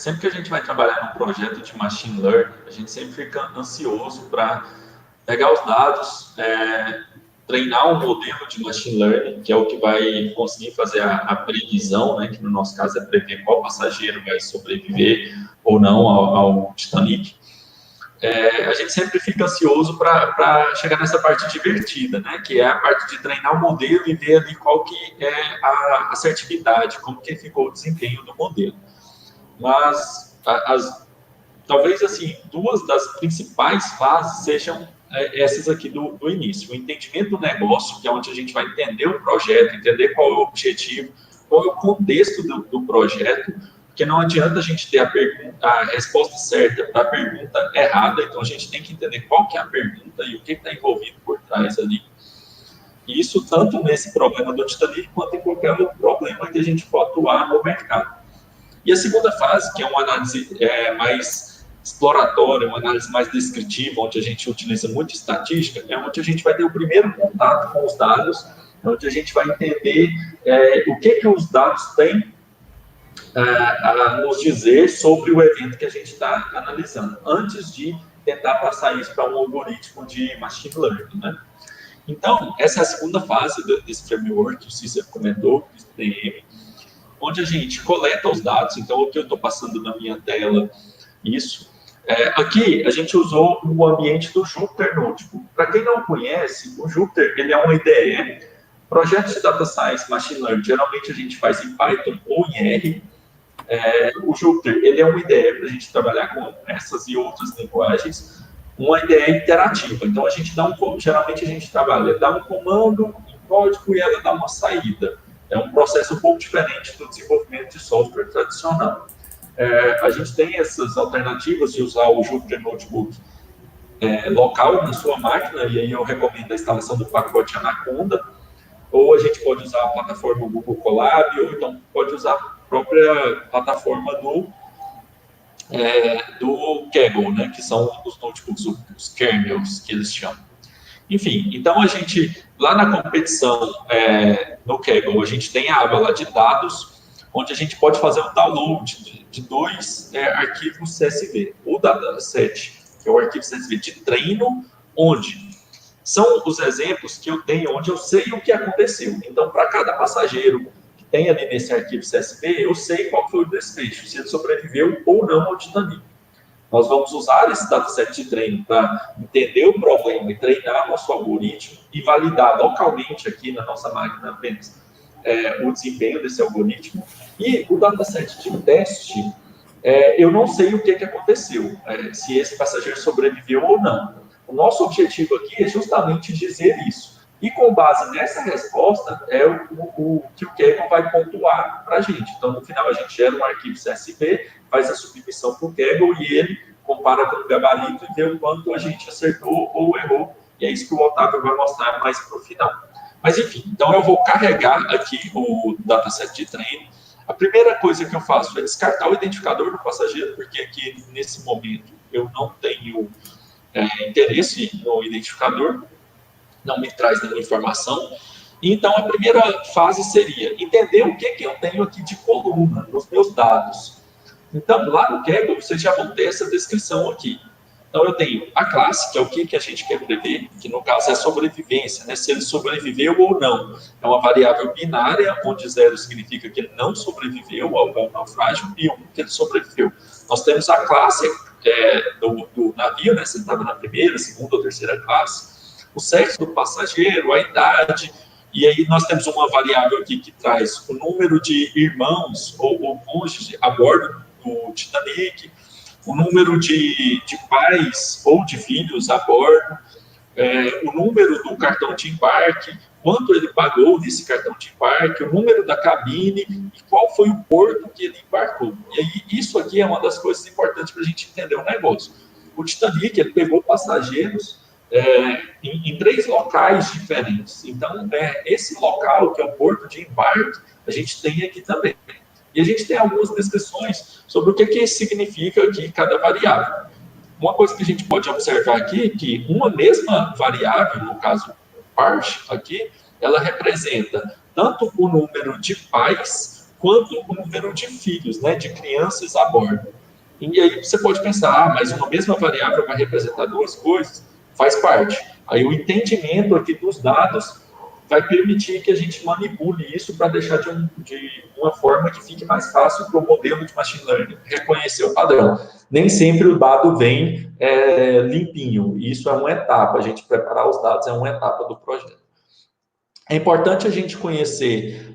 sempre que a gente vai trabalhar num projeto de machine learning, a gente sempre fica ansioso para pegar os dados, treinar um modelo de machine learning, que é o que vai conseguir fazer a previsão, né, que no nosso caso é prever qual passageiro vai sobreviver ou não ao Titanic. A gente sempre fica ansioso para chegar nessa parte divertida, né, que é a parte de treinar o modelo e ver ali qual que é a assertividade, como que ficou o desempenho do modelo. Mas talvez assim, duas das principais fases sejam essas aqui do início. O entendimento do negócio, que é onde a gente vai entender o projeto, entender qual é o objetivo, qual é o contexto do projeto, porque não adianta a gente ter a resposta certa para a pergunta errada, então a gente tem que entender qual que é a pergunta e o que está envolvido por trás ali. E isso tanto nesse problema do Titanic, quanto em qualquer outro problema que a gente for atuar no mercado. E a segunda fase, que é uma análise mais exploratória, uma análise mais descritiva, onde a gente utiliza muito estatística, é onde a gente vai ter o primeiro contato com os dados, onde a gente vai entender o que os dados têm a nos dizer sobre o evento que a gente está analisando, antes de tentar passar isso para um algoritmo de machine learning, né? Então, essa é a segunda fase desse framework que o Cícero comentou, do STM, onde a gente coleta os dados. Então, o que eu estou passando na minha tela, isso. Aqui, a gente usou o ambiente do Jupyter Notebook. Para quem não conhece, o Jupyter, ele é uma IDE. Projetos de Data Science, Machine Learning, geralmente a gente faz em Python ou em R. O Jupyter, ele é uma IDE para a gente trabalhar com essas e outras linguagens, uma IDE interativa. Então, geralmente a gente trabalha, dá um comando em código e ela dá uma saída. É um processo um pouco diferente do desenvolvimento de software tradicional. A gente tem essas alternativas de usar o Jupyter Notebook local na sua máquina, e aí eu recomendo a instalação do pacote Anaconda, ou a gente pode usar a plataforma Google Colab, ou então pode usar a própria plataforma do Kaggle, né, que são os notebooks, os kernels que eles chamam. Enfim, então a gente, lá na competição, no Kaggle, a gente tem a aba lá de dados, onde a gente pode fazer o download de dois arquivos CSV. O dataset, que é o arquivo CSV de treino, onde são os exemplos que eu tenho, onde eu sei o que aconteceu. Então, para cada passageiro que tem ali nesse arquivo CSV, eu sei qual foi o desfecho, se ele sobreviveu ou não ao Titanic. Nós vamos usar esse dataset de treino para entender o problema e treinar nosso algoritmo e validar localmente aqui na nossa máquina apenas o desempenho desse algoritmo. E o dataset de teste, eu não sei o que aconteceu, se esse passageiro sobreviveu ou não. O nosso objetivo aqui é justamente dizer isso. E com base nessa resposta, é o que o Kaggle vai pontuar para a gente. Então, no final, a gente gera um arquivo CSV, faz a submissão para o Kaggle e ele compara com o gabarito e vê o quanto a gente acertou ou errou. E é isso que o Otávio vai mostrar mais para o final. Mas, enfim, então eu vou carregar aqui o dataset de treino. A primeira coisa que eu faço é descartar o identificador do passageiro, porque aqui, nesse momento, eu não tenho interesse no identificador, não me traz nenhuma informação. Então, a primeira fase seria entender o que eu tenho aqui de coluna nos meus dados. Então, lá no Kaggle, vocês já vão ter essa descrição aqui. Então, eu tenho a classe, que é o que a gente quer prever, que no caso é sobrevivência, né? Se ele sobreviveu ou não. É uma variável binária, onde 0 significa que ele não sobreviveu ao naufrágio e 1 que ele sobreviveu. Nós temos a classe do navio, né? Se ele estava na primeira, segunda ou terceira classe, o sexo do passageiro, a idade, e aí nós temos uma variável aqui que traz o número de irmãos ou cônjuges a bordo do Titanic, o número de pais ou de filhos a bordo, o número do cartão de embarque, quanto ele pagou nesse cartão de embarque, o número da cabine e qual foi o porto que ele embarcou. E aí, isso aqui é uma das coisas importantes para a gente entender o negócio. O Titanic, ele pegou passageiros em 3 locais diferentes. Então, esse local, que é o porto de embarque, a gente tem aqui também. E a gente tem algumas descrições sobre o que significa aqui cada variável. Uma coisa que a gente pode observar aqui é que uma mesma variável, no caso part aqui, ela representa tanto o número de pais quanto o número de filhos, né, de crianças a bordo. E aí você pode pensar, mas uma mesma variável vai representar duas coisas? Faz parte. Aí o entendimento aqui dos dados vai permitir que a gente manipule isso para deixar de uma forma que fique mais fácil para o modelo de machine learning reconhecer o padrão. Nem sempre o dado vem limpinho. Isso é uma etapa. A gente preparar os dados é uma etapa do projeto. É importante a gente conhecer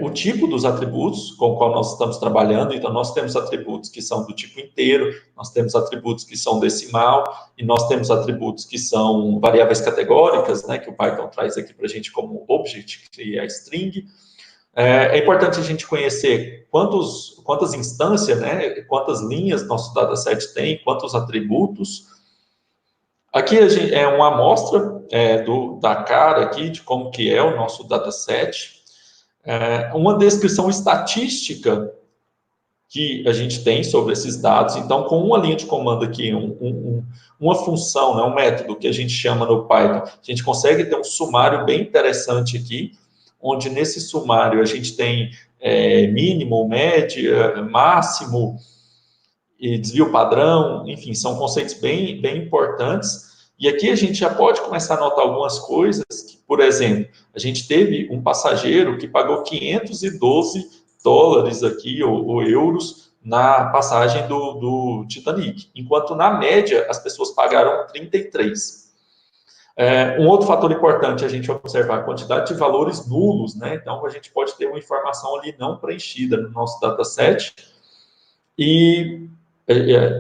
o tipo dos atributos com o qual nós estamos trabalhando. Então, nós temos atributos que são do tipo inteiro, nós temos atributos que são decimal, e nós temos atributos que são variáveis categóricas, né, que o Python traz aqui para a gente como object, que é a string. É importante a gente conhecer quantas instâncias, né, quantas linhas nosso dataset tem, quantos atributos. Aqui é uma amostra da cara aqui, de como que é o nosso dataset. Uma descrição estatística que a gente tem sobre esses dados. Então, com uma linha de comando aqui, uma função, né, um método que a gente chama no Python, a gente consegue ter um sumário bem interessante aqui, onde nesse sumário a gente tem mínimo, média, máximo, e desvio padrão, enfim, são conceitos bem, bem importantes. E aqui a gente já pode começar a notar algumas coisas, que, por exemplo, a gente teve um passageiro que pagou $512 aqui, ou euros, na passagem do Titanic, enquanto na média as pessoas pagaram 33. Um outro fator importante é a gente observar a quantidade de valores nulos, né? Então a gente pode ter uma informação ali não preenchida no nosso dataset, e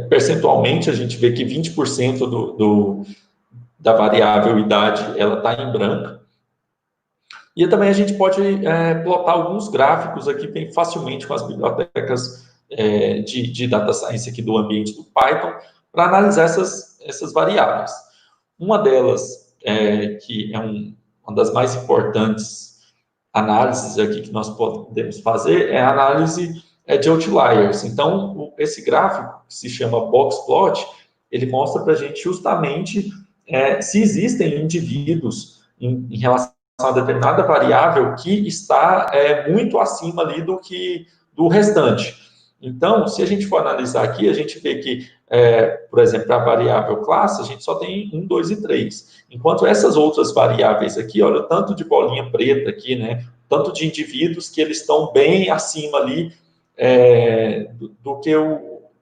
percentualmente a gente vê que 20% da variável idade ela está em branco. E também a gente pode plotar alguns gráficos aqui bem facilmente com as bibliotecas de data science aqui do ambiente do Python para analisar essas variáveis. Uma delas, que é uma das mais importantes análises aqui que nós podemos fazer, é a análise de outliers. Então, esse gráfico, que se chama box plot, ele mostra para a gente justamente se existem indivíduos em relação a uma determinada variável que está muito acima ali do restante. Então, se a gente for analisar aqui, a gente vê que, por exemplo, a variável classe, a gente só tem 1, 2 e 3. Enquanto essas outras variáveis aqui, olha o tanto de bolinha preta aqui, né? Tanto de indivíduos que eles estão bem acima ali do que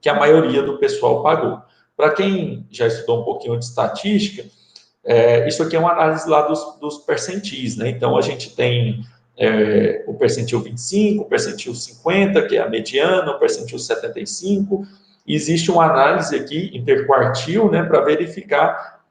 a maioria do pessoal pagou. Para quem já estudou um pouquinho de estatística, isso aqui é uma análise lá dos percentis, né? Então, a gente tem o percentil 25, o percentil 50, que é a mediana, o percentil 75, e existe uma análise aqui interquartil, né, para verificar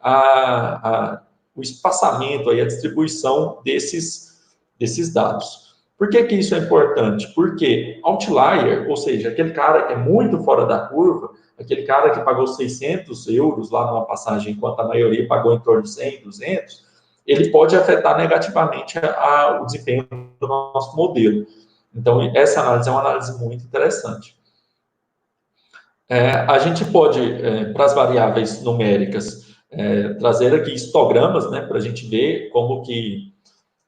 o espaçamento, aí, a distribuição desses dados. Por que isso é importante? Porque outlier, ou seja, aquele cara que é muito fora da curva, aquele cara que pagou 600 euros lá numa passagem, enquanto a maioria pagou em torno de 100, 200, ele pode afetar negativamente o desempenho do nosso modelo. Então, essa análise é uma análise muito interessante. A gente pode, para as variáveis numéricas, trazer aqui histogramas, né, para a gente ver como que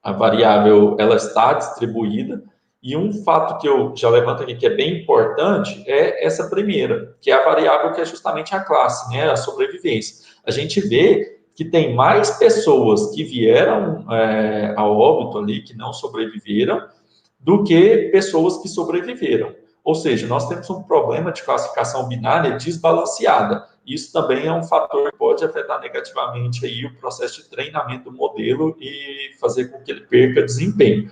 a variável ela está distribuída. E um fato que eu já levanto aqui que é bem importante é essa primeira, que é a variável que é justamente a classe, né, a sobrevivência. A gente vê que tem mais pessoas que vieram a óbito ali, que não sobreviveram, do que pessoas que sobreviveram. Ou seja, nós temos um problema de classificação binária desbalanceada. Isso também é um fator que pode afetar negativamente aí o processo de treinamento do modelo e fazer com que ele perca desempenho.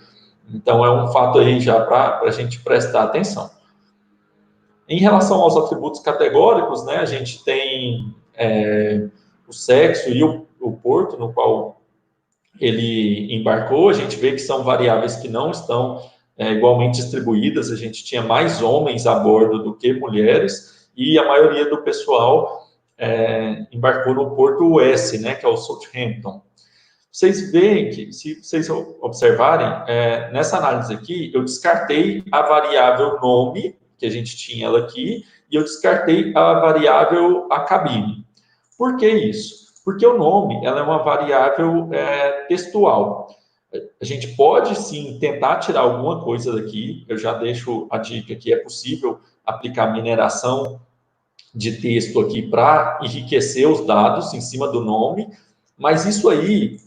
Então, é um fato aí já para a gente prestar atenção. Em relação aos atributos categóricos, né, a gente tem o sexo e o porto no qual ele embarcou. A gente vê que são variáveis que não estão igualmente distribuídas. A gente tinha mais homens a bordo do que mulheres, e a maioria do pessoal embarcou no porto US, né, que é o Southampton. Vocês veem que, se vocês observarem, nessa análise aqui, eu descartei a variável nome, que a gente tinha ela aqui, e eu descartei a variável a cabine. Por que isso? Porque o nome ela é uma variável textual. A gente pode, sim, tentar tirar alguma coisa daqui. Eu já deixo a dica que é possível aplicar mineração de texto aqui para enriquecer os dados em cima do nome, mas isso aí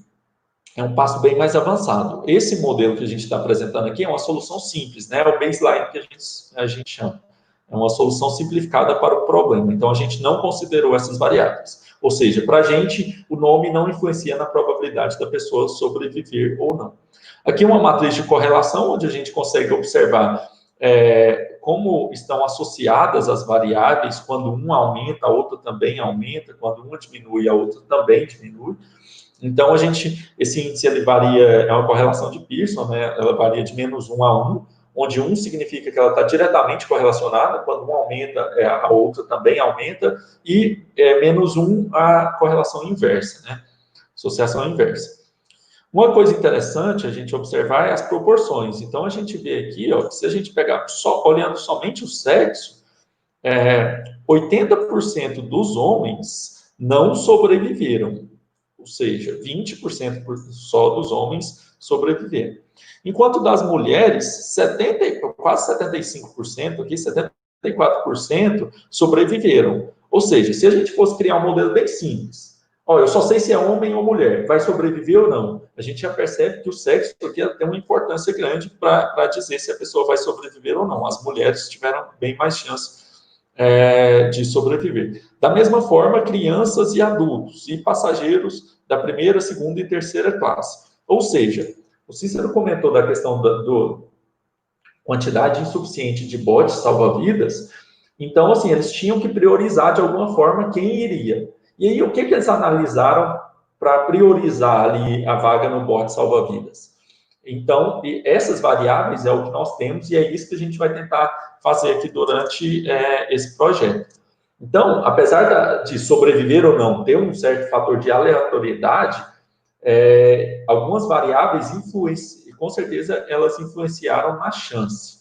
é um passo bem mais avançado. Esse modelo que a gente está apresentando aqui é uma solução simples, né? É o baseline que a gente chama. É uma solução simplificada para o problema. Então, a gente não considerou essas variáveis. Ou seja, para a gente, o nome não influencia na probabilidade da pessoa sobreviver ou não. Aqui uma matriz de correlação, onde a gente consegue observar como estão associadas as variáveis, quando uma aumenta, a outra também aumenta, quando uma diminui, a outra também diminui. Então, esse índice ele varia, é uma correlação de Pearson, né? Ela varia de -1 a 1, onde 1 significa que ela está diretamente correlacionada, quando uma aumenta, a outra também aumenta, e -1 a correlação inversa, né? Associação inversa. Uma coisa interessante a gente observar é as proporções. Então, a gente vê aqui, ó, que se a gente pegar olhando somente o sexo, 80% dos homens não sobreviveram. Ou seja, 20% só dos homens sobreviveram. Enquanto das mulheres, quase 75%, aqui 74% sobreviveram. Ou seja, se a gente fosse criar um modelo bem simples, eu só sei se é homem ou mulher, vai sobreviver ou não, a gente já percebe que o sexo aqui tem uma importância grande para dizer se a pessoa vai sobreviver ou não. As mulheres tiveram bem mais chance de sobreviver. Da mesma forma, crianças e adultos e passageiros da primeira, segunda e terceira classe. Ou seja, o Cícero comentou da questão da quantidade insuficiente de botes salva-vidas, então, assim, eles tinham que priorizar de alguma forma quem iria. E aí, o que eles analisaram para priorizar ali a vaga no bote salva-vidas? Então, essas variáveis é o que nós temos e é isso que a gente vai tentar fazer aqui durante esse projeto. Então, apesar de sobreviver ou não ter um certo fator de aleatoriedade, algumas variáveis com certeza elas influenciaram na chance.